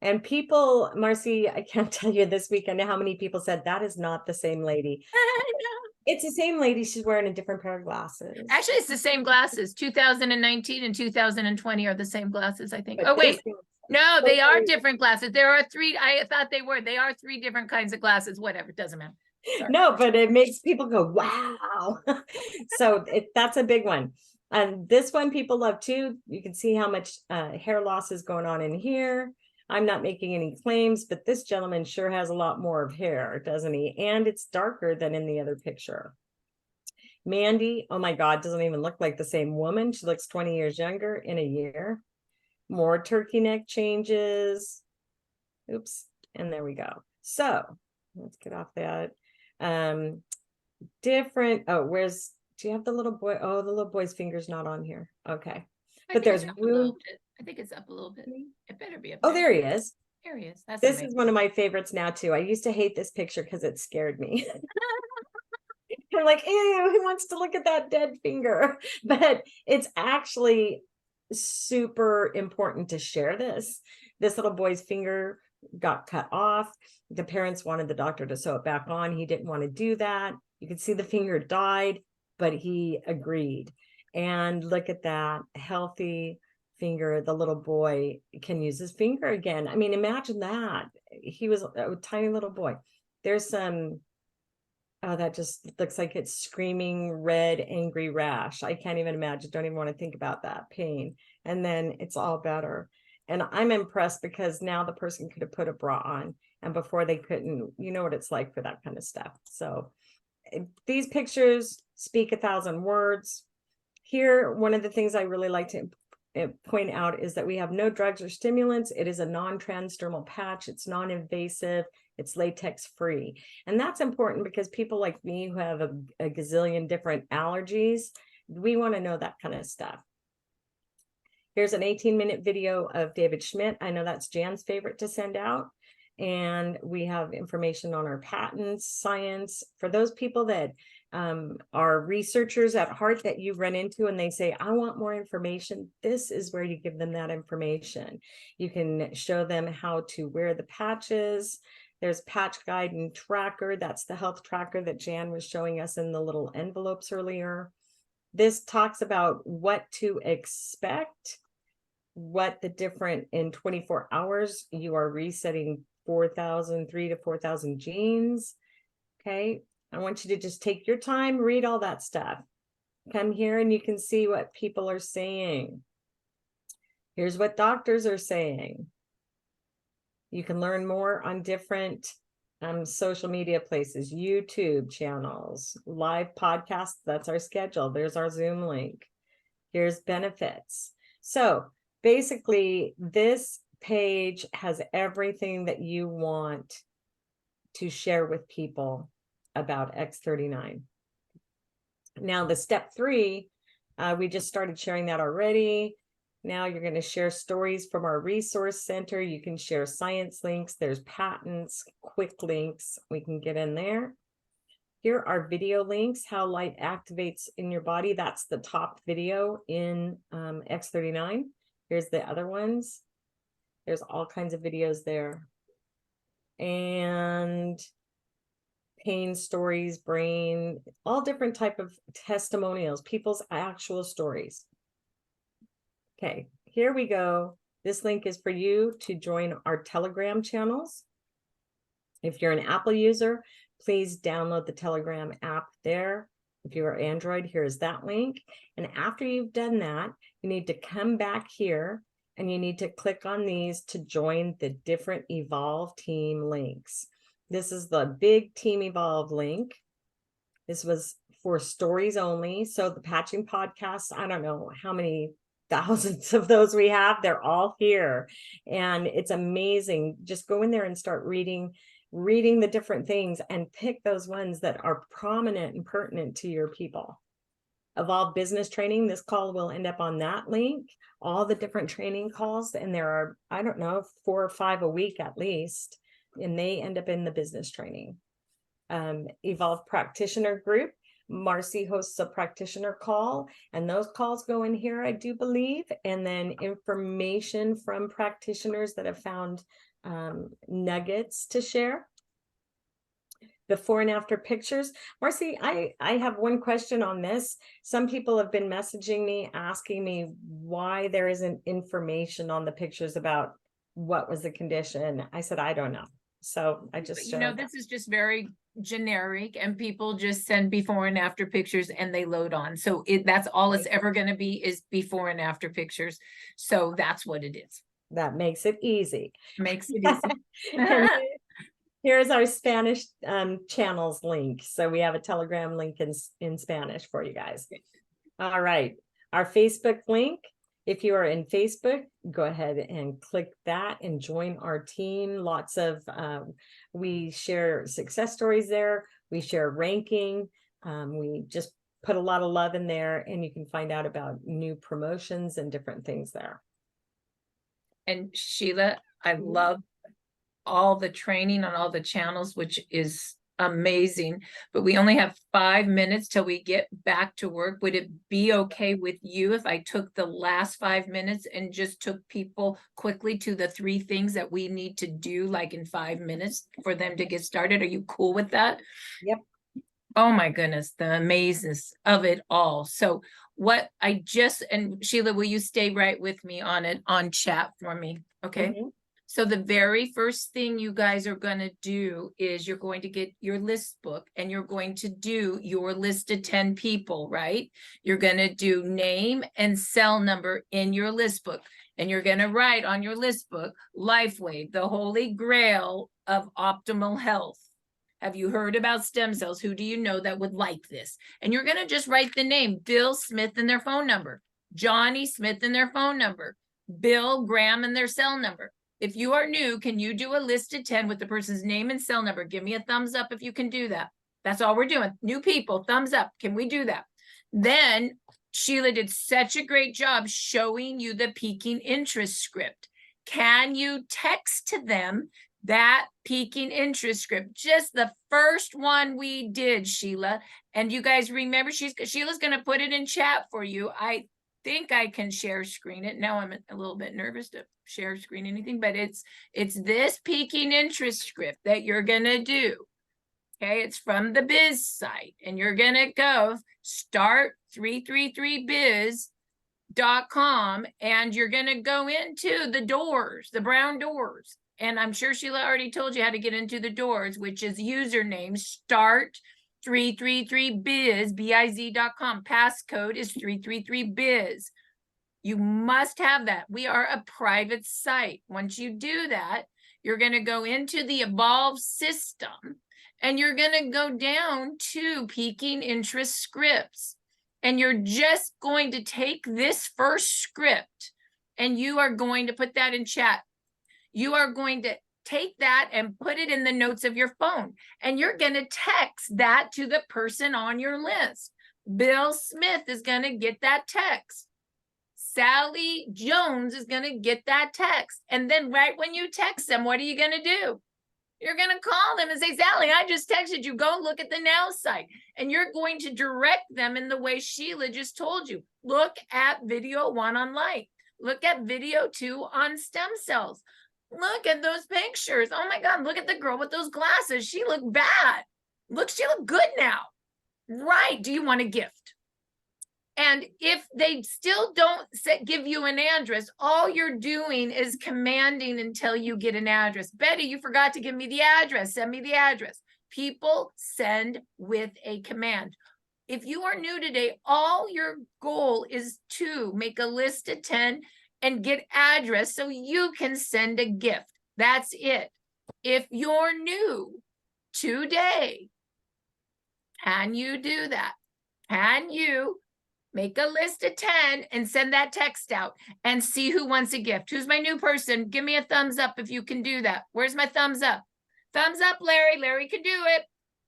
And people, Marci, I can't tell you this weekend how many people said that is not the same lady. I know. It's the same lady. She's wearing a different pair of glasses. Actually, it's the same glasses. 2019 and 2020 are the same glasses, I think. But oh, wait. No, they are different glasses. There are 3. I thought they were. They are 3 different kinds of glasses. Whatever. Doesn't matter. Sorry. No, but it makes people go, wow. So that's a big one. And this one people love too. You can see how much hair loss is going on in here. I'm not making any claims, but this gentleman sure has a lot more of hair, doesn't he? And it's darker than in the other picture. Mandy, oh my God, doesn't even look like the same woman. She looks 20 years younger in a year. More turkey neck changes. Oops. And there we go. So let's get off that. Different. Oh, do you have the little boy? Oh, the little boy's finger's not on here. Okay. But there's room. I think it's up a little bit. It better be up. Oh, there he is. There he is. That's this amazing. Is one of my favorites now too. I used to hate this picture because it scared me. I'm like, ew, who wants to look at that dead finger? But it's actually super important to share this. This little boy's finger got cut off. The parents wanted the doctor to sew it back on. He didn't want to do that. You could see the finger died, but he agreed. And look at that healthy finger. The little boy can use his finger again. I mean, imagine that. He was a tiny little boy. There's some Oh, that just looks like it's screaming red, angry rash. I can't even imagine. Don't even want to think about that pain. And then it's all better. And I'm impressed because now the person could have put a bra on, and before they couldn't. You know what it's like for that kind of stuff. So these pictures speak 1,000 words. Here, one of the things I really like to point out is that we have no drugs or stimulants. It is a non-transdermal patch. It's non-invasive. It's latex free. And that's important because people like me who have a gazillion different allergies, we want to know that kind of stuff. Here's an 18-minute video of David Schmidt. I know that's Jan's favorite to send out. And we have information on our patents, science. For those people that are researchers at heart that you run into and they say, I want more information, this is where you give them that information. You can show them how to wear the patches. There's patch guide and tracker. That's the health tracker that Jan was showing us in the little envelopes earlier. This talks about what to expect, what the different in 24 hours, you are resetting 3,000 to 4,000 genes. Okay. I want you to just take your time, read all that stuff. Come here and you can see what people are saying. Here's what doctors are saying. You can learn more on different social media places, YouTube channels, live podcasts. That's our schedule. There's our Zoom link. Here's benefits. So basically, this page has everything that you want to share with people about X39. Now, the step 3, we just started sharing that already. Now you're going to share stories from our resource center. You can share science links. There's patents, quick links. We can get in there. Here are video links, how light activates in your body. That's the top video in X39. Here's the other ones. There's all kinds of videos there. And pain stories, brain, all different type of testimonials, people's actual stories. Okay, here we go. This link is for you to join our Telegram channels. If you're an Apple user, please download the Telegram app there. If you are Android, here's that link. And after you've done that, you need to come back here and you need to click on these to join the different Evolve team links. This is the big Team Evolve link. This was for stories only. So the patching podcasts, I don't know how many thousands of those we have. They're all here. And it's amazing. Just go in there and start reading the different things and pick those ones that are prominent and pertinent to your people. Evolve Business Training, this call will end up on that link. All the different training calls, and there are, I don't know, 4 or 5 a week at least, and they end up in the business training. Evolve Practitioner Group, Marci hosts a practitioner call, and those calls go in here, I do believe, and then information from practitioners that have found nuggets to share. Before and after pictures. Marci, I have one question on this. Some people have been messaging me, asking me why there isn't information on the pictures about what was the condition. I said, I don't know. So I just You know, this is just very generic, and people just send before and after pictures and they load on. So that's all it's ever going to be is before and after pictures. So that's what it is. That makes it easy. Makes it easy. And here's our Spanish channels link. So we have a Telegram link in Spanish for you guys. All right. Our Facebook link. If you are in Facebook, go ahead and click that and join our team. Lots of, we share success stories there. We share ranking. We just put a lot of love in there, and you can find out about new promotions and different things there. And Sheila, I love all the training on all the channels, which is amazing, but we only have 5 minutes till we get back to work. Would it be okay with you if I took the last 5 minutes and just took people quickly to the 3 things that we need to do, like in 5 minutes for them to get started? Are you cool with that? Yep. Oh my goodness, the amazingness of it all. So what I just, and Sheila, will you stay right with me on it on chat for me? Okay. So the very first thing you guys are going to do is you're going to get your list book and you're going to do your list of 10 people, right? You're going to do name and cell number in your list book. And you're going to write on your list book, LifeWave, the holy grail of optimal health. Have you heard about stem cells? Who do you know that would like this? And you're going to just write the name, Bill Smith and their phone number, Johnny Smith and their phone number, Bill Graham and their cell number. If you are new, can you do a list of 10 with the person's name and cell number? Give me a thumbs up if you can do that. That's all we're doing. New people, thumbs up. Can we do that? Then Sheila did such a great job showing you the peaking interest script. Can you text to them that peaking interest script? Just the first one we did, Sheila. And you guys remember, Sheila's going to put it in chat for you. I think I can share screen it. Now I'm a little bit nervous to share screen anything, but it's this peaking interest script that you're going to do. Okay, it's from the biz site, and you're going to go start333biz.com, and you're going to go into the doors, the brown doors. And I'm sure Sheila already told you how to get into the doors, which is username start333biz, biz.com. Passcode is 333biz. You must have that. We are a private site. Once you do that, you're going to go into the Evolve system, and you're going to go down to peaking interest scripts. And you're just going to take this first script, and you are going to put that in chat. You are going to take that and put it in the notes of your phone, and you're going to text that to the person on your list. Bill Smith is going to get that text. Sally Jones is going to get that text. And then right when you text them, what are you going to do? You're going to call them and say, Sally, I just texted you. Go look at the Now site. And you're going to direct them in the way Sheila just told you. Look at video 1 on light. Look at video 2 on stem cells. Look at those pictures. Oh my God, look at the girl with those glasses. She looked bad. Look, she looked good now. Right. Do you want a gift? And if they still don't give you an address, all you're doing is commanding until you get an address. Betty, you forgot to give me the address. Send me the address. People send with a command. If you are new today, all your goal is to make a list of 10 and get address so you can send a gift. That's it. If you're new today, can you do that? Can you make a list of 10 and send that text out and see who wants a gift? Who's my new person? Give me a thumbs up if you can do that. Where's my thumbs up? Thumbs up, Larry. Larry can do it.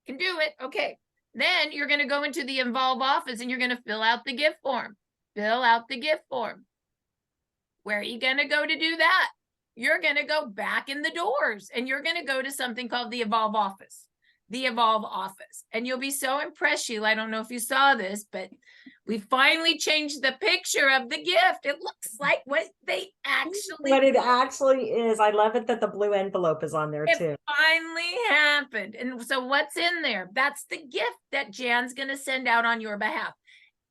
Can do it. Okay. Then you're going to go into the Involve office and you're going to fill out the gift form. Fill out the gift form. Where are you going to go to do that? You're going to go back in the doors and you're going to go to something called the Evolve office. The Evolve office. And you'll be so impressed, Sheila. I don't know if you saw this, but we finally changed the picture of the gift. It looks like what they actually What it actually is. I love it that the blue envelope is on there too. It finally happened. And so what's in there? That's the gift that Jan's going to send out on your behalf.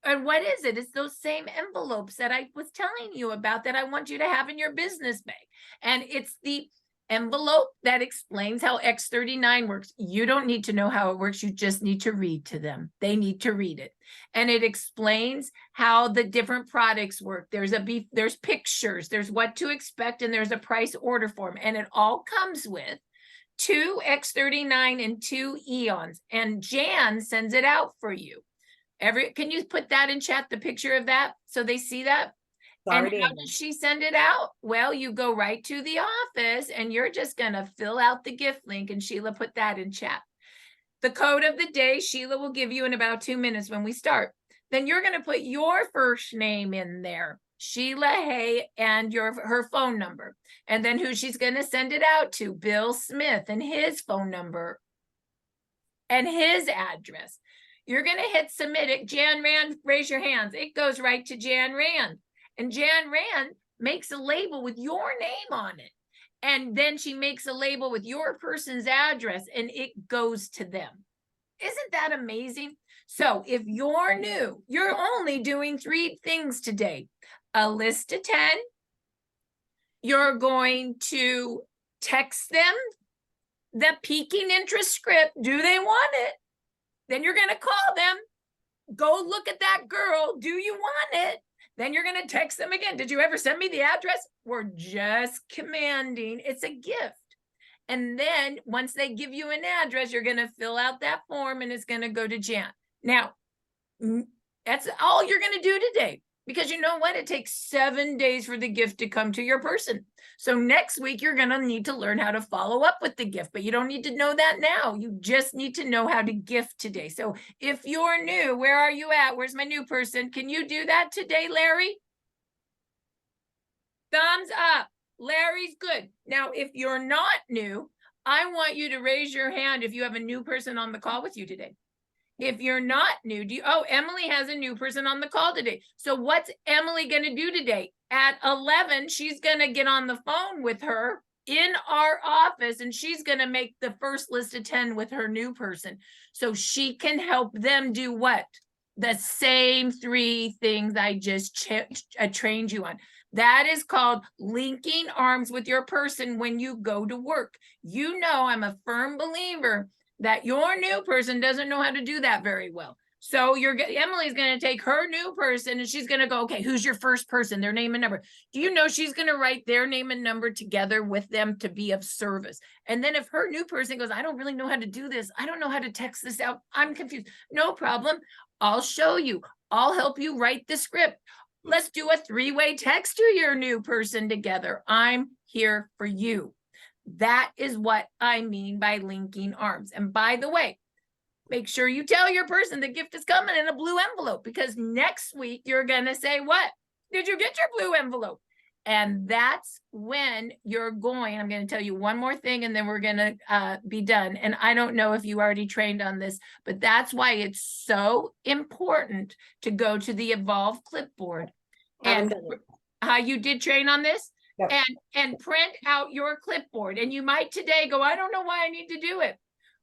And what is it? It's those same envelopes that I was telling you about that I want you to have in your business bag. And it's the envelope that explains how X39 works. You don't need to know how it works. You just need to read to them. They need to read it. And it explains how the different products work. There's pictures, there's what to expect, and there's a price order form. And it all comes with 2 X39 and 2 Eons. And Jan sends it out for you. Can you put that in chat, the picture of that, so they see that? And how does she send it out? Well, you go right to the office and you're just going to fill out the gift link, and Sheila put that in chat. The code of the day, Sheila will give you in about 2 minutes when we start. Then you're going to put your first name in there, Sheila Hay, and her phone number. And then who she's going to send it out to, Bill Smith, and his phone number and his address. You're going to hit submit it. Jan Rand, raise your hands. It goes right to Jan Rand. And Jan Rand makes a label with your name on it. And then she makes a label with your person's address and it goes to them. Isn't that amazing? So if you're new, you're only doing 3 things today. A list of 10. you're going to text them the piquing interest script. Do they want it? Then you're going to call them. Go look at that girl. Do you want it? Then you're going to text them again. Did you ever send me the address? We're just commanding. It's a gift. And then once they give you an address, you're going to fill out that form and it's going to go to Jan. Now, that's all you're going to do today. Because you know what? It takes 7 days for the gift to come to your person. So next week, you're going to need to learn how to follow up with the gift, but you don't need to know that now. You just need to know how to gift today. So if you're new, where are you at? Where's my new person? Can you do that today, Larry? Thumbs up. Larry's good. Now, if you're not new, I want you to raise your hand if you have a new person on the call with you today. If you're not new, Emily has a new person on the call today. So what's Emily going to do today? At 11, she's going to get on the phone with her in our office and she's going to make the first list of 10 with her new person. So she can help them do what? The same 3 things I just trained you on. That is called linking arms with your person when you go to work. You know, I'm a firm believer that your new person doesn't know how to do that very well. So Emily's going to take her new person and she's going to go, okay, who's your first person, their name and number. Do you know she's going to write their name and number together with them to be of service? And then if her new person goes, I don't really know how to do this. I don't know how to text this out. I'm confused. No problem. I'll show you. I'll help you write the script. Let's do a 3-way text to your new person together. I'm here for you. That is what I mean by linking arms. And by the way, make sure you tell your person the gift is coming in a blue envelope because next week you're going to say, what? Did you get your blue envelope? And that's when you're going. I'm going to tell you one more thing and then we're going to be done. And I don't know if you already trained on this, but that's why it's so important to go to the Evolve clipboard. And how you did train on this? Yep. And print out your clipboard. And you might today go, I don't know why I need to do it.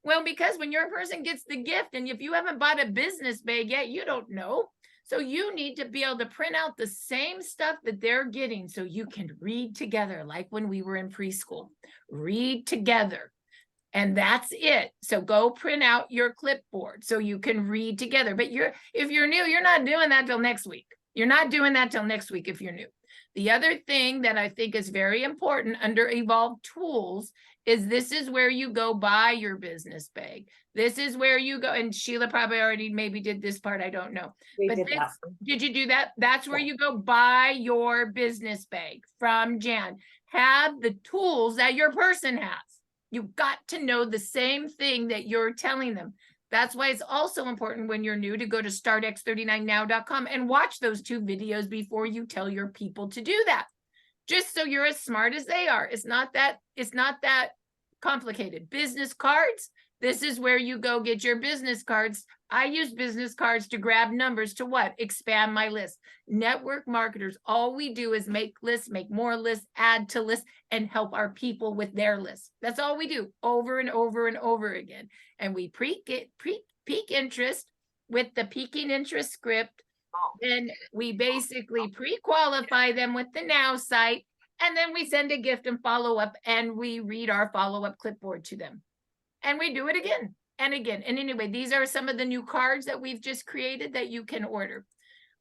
Well, because when your person gets the gift and if you haven't bought a business bag yet, you don't know. So you need to be able to print out the same stuff that they're getting so you can read together, like when we were in preschool. Read together. And that's it. So go print out your clipboard so you can read together. But if you're new, you're not doing that till next week. You're not doing that till next week if you're new. The other thing that I think is very important under Evolve Tools is this is where you go buy your business bag. This is where you go, and Sheila probably already maybe did this part, I don't know. Did you do that? That's where you go buy your business bag from Jan. Have the tools that your person has. You've got to know the same thing that you're telling them. That's why it's also important when you're new to go to startx39now.com and watch those 2 videos before you tell your people to do that. Just so you're as smart as they are. It's not that complicated. Business cards. This is where you go get your business cards. I use business cards to grab numbers to what? Expand my list. Network marketers, all we do is make lists, make more lists, add to lists, and help our people with their lists. That's all we do over and over and over again. And we peak interest with the peaking interest script. Then we basically pre-qualify them with the Now site. And then we send a gift and follow up and we read our follow-up clipboard to them. And we do it again and again. And anyway, these are some of the new cards that we've just created that you can order.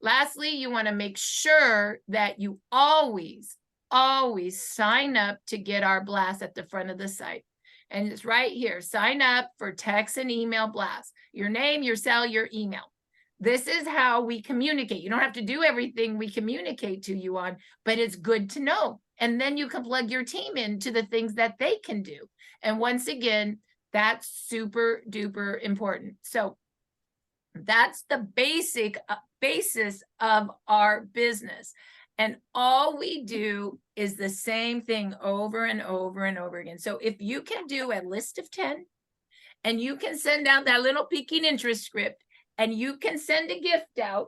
Lastly, you want to make sure that you always sign up to get our blast at the front of the site. And it's right here. Sign up for text and email blast. Your name, your cell, your email. This is how we communicate. You don't have to do everything we communicate to you on, but it's good to know. And then you can plug your team into the things that they can do. And once again, that's super duper important. So that's the basis of our business. And all we do is the same thing over and over and over again. So if you can do a list of 10 and you can send out that little peaking interest script and you can send a gift out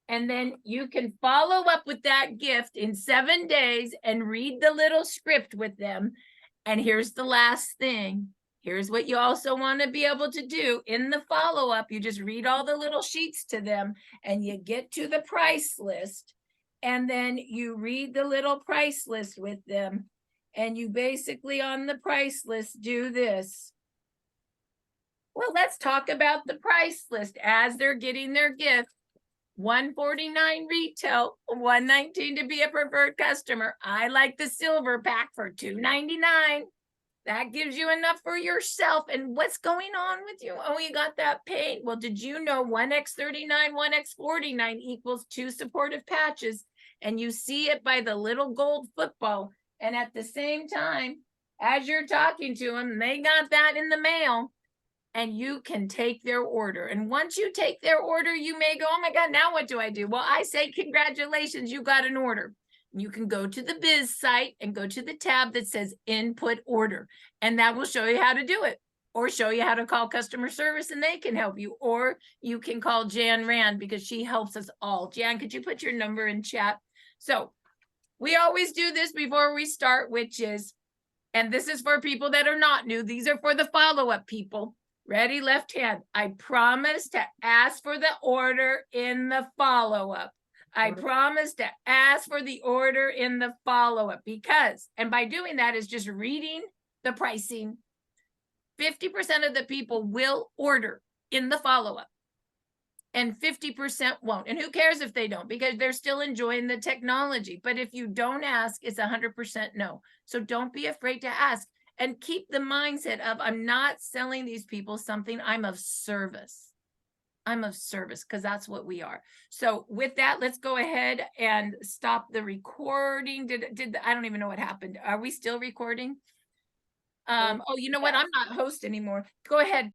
and then you can follow up with that gift in 7 days and read the little script with them. And here's the last thing. Here's what you also want to be able to do in the follow-up. You just read all the little sheets to them and you get to the price list And then you read the little price list with them. And you basically on the price list do this. Well, let's talk about the price list as they're getting their gift. $149 retail, $119 to be a preferred customer. I like the silver pack for $299. That gives you enough for yourself. And what's going on with you? Oh, you got that paint. Well, did you know 1x39, 1x49 equals 2 supportive patches? And you see it by the little gold football. And at the same time, as you're talking to them, they got that in the mail. And you can take their order. And once you take their order, you may go, oh my God, now what do I do? Well, I say, congratulations, you got an order. You can go to the biz site and go to the tab that says input order. And that will show you how to do it, or show you how to call customer service and they can help you. Or you can call Jan Rand because she helps us all. Jan, could you put your number in chat? So we always do this before we start, which is, and this is for people that are not new. These are for the follow-up people. Ready, left hand. I promise to ask for the order in the follow-up. I promise to ask for the order in the follow-up because, and by doing that is just reading the pricing. 50% of the people will order in the follow-up and 50% won't. And who cares if they don't, because they're still enjoying the technology. But if you don't ask, it's 100% no. So don't be afraid to ask. And keep the mindset of, I'm not selling these people something, I'm of service. I'm of service, because that's what we are. So with that, let's go ahead and stop the recording. I don't even know what happened. Are we still recording? Oh, you know what? I'm not host anymore. Go ahead.